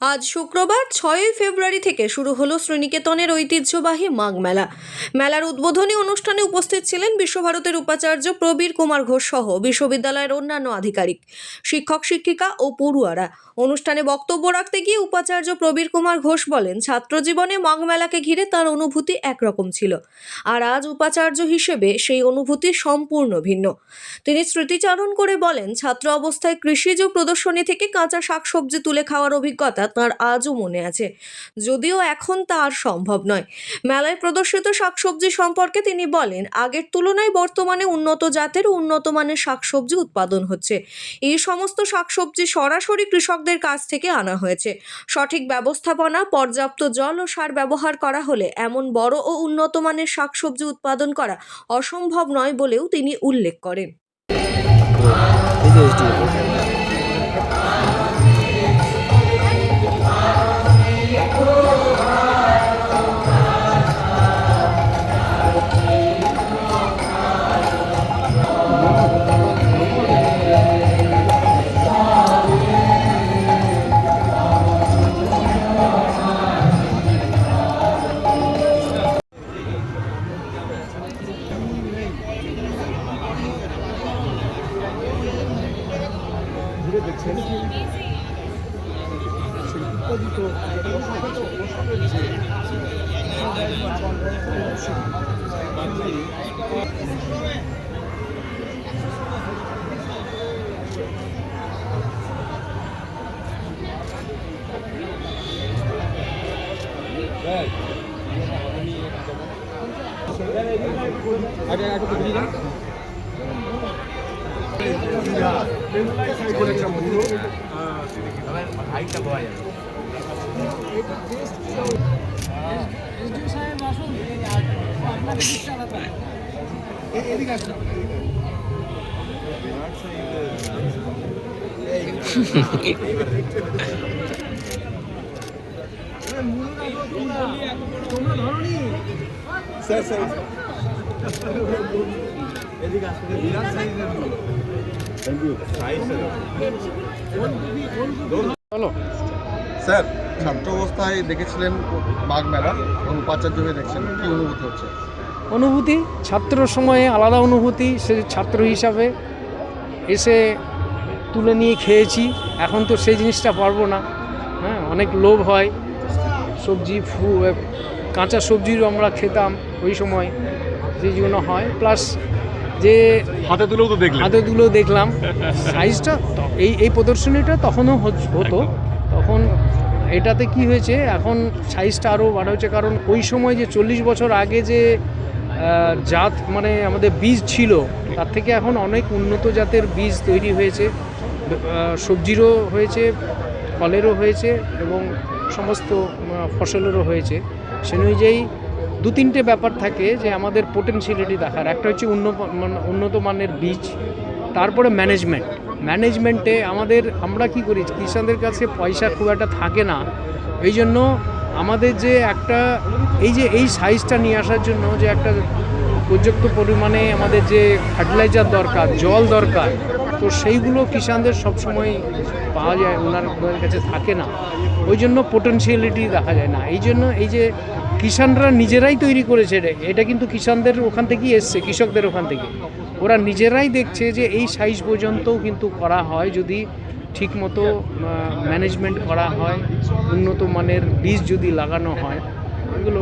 আজ শুক্রবার 6 ফেব্রুয়ারি থেকে শুরু হলো শ্রীনিকেতনের ঐতিহ্যবাহী মাঘ মেলা। মেলার উদ্বোধনী অনুষ্ঠানে উপস্থিত ছিলেন বিশ্বভারতীর উপাচার্য প্রবীর কুমার ঘোষ সহ বিশ্ববিদ্যালয়ের অন্যান্য আধিকারিক, শিক্ষক শিক্ষিকা ও পড়ুয়ারা। অনুষ্ঠানে বক্তব্য রাখতে গিয়ে উপাচার্য প্রবীর কুমার ঘোষ বলেন, ছাত্র জীবনে মাঘ মেলাকে ঘিরে তার অনুভূতি একরকম ছিল, আর আজ উপাচার্য হিসেবে সেই অনুভূতি সম্পূর্ণ ভিন্ন। তিনি স্মৃতিচারণ করে বলেন, ছাত্র অবস্থায় কৃষিজ প্রদর্শনী থেকে কাঁচা শাকসবজি তুলে খাওয়ার অভিজ্ঞতা তার আজও মনে আছে, যদিও এখন তা আর সম্ভব নয়। মেলায় প্রদর্শিত শাকসবজি সম্পর্কে তিনি বলেন, আগের তুলনায় বর্তমানে উন্নত জাতের ও উন্নত মানের শাকসবজি উৎপাদন হচ্ছে। এই সমস্ত শাকসবজি সরাসরি কৃষকদের কাছ থেকে আনা হয়েছে। সঠিক ব্যবস্থাপনা, পর্যাপ্ত জল ও সার ব্যবহার করা হলে এমন বড় ও উন্নত মানের শাকসবজি উৎপাদন করা অসম্ভব নয় বলেও তিনি উল্লেখ করেন। ঘুরে দেখছেন সেই উৎপাদিত স্যার, ছাত্র অবস্থায় দেখেছিলেন মাঘ মেলা এবং উপাচার্য হয়ে দেখছেন, কি অনুভূতি হচ্ছে? অনুভূতি ছাত্র সময়ে আলাদা অনুভূতি। সে ছাত্র হিসাবে এসে তুলে নিয়ে খেয়েছি, এখন তো সেই জিনিসটা পারবো না। হ্যাঁ, অনেক লোভ হয়, সবজি কাঁচা সবজিরও আমরা খেতাম ওই সময়, সেই জন্য হয়। প্লাস যে হাতে তুলেও দেখলাম সাইজটা, এই প্রদর্শনীটা তখনও হতো, তখন এটাতে কি হয়েছে, এখন সাইজটা আরও বাড়া হয়েছে। কারণ ওই সময় যে 40 বছর আগে যে জাত মানে আমাদের বীজ ছিল, তার থেকে এখন অনেক উন্নত জাতের বীজ তৈরি হয়েছে, সবজিরও হয়েছে, ফলেরও হয়েছে এবং সমস্ত ফসলেরও হয়েছে। সে অনুযায়ী 2-3টে ব্যাপার থাকে যে আমাদের পোটেনশিয়ালিটি দেখার। একটা হচ্ছে উন্নত মানের বীজ, তারপরে ম্যানেজমেন্টে আমরা কি করি, কিষানদের কাছে পয়সা খুব একটা থাকে না, এই জন্য আমাদের যে একটা এই সাইজটা নিয়ে আসার জন্য যে একটা পর্যাপ্ত পরিমাণে আমাদের যে ফার্টিলাইজার দরকার, জল দরকার, তো সেইগুলো কিষানদের সবসময় পাওয়া যায়, ওনাদের কাছে থাকে না, ওই জন্য পোটেনশিয়ালিটি দেখা যায় না। এই জন্য এই যে কিষানরা নিজেরাই তৈরি করেছে, এটা কিন্তু কিষানদের ওখান থেকেই এসছে, কৃষকদের ওখান থেকে। ওরা নিজেরাই দেখছে যে এই সাইজ পর্যন্তও কিন্তু করা হয় যদি ঠিকমতো ম্যানেজমেন্ট করা হয়, উন্নত মানের বীজ যদি লাগানো হয়, এগুলো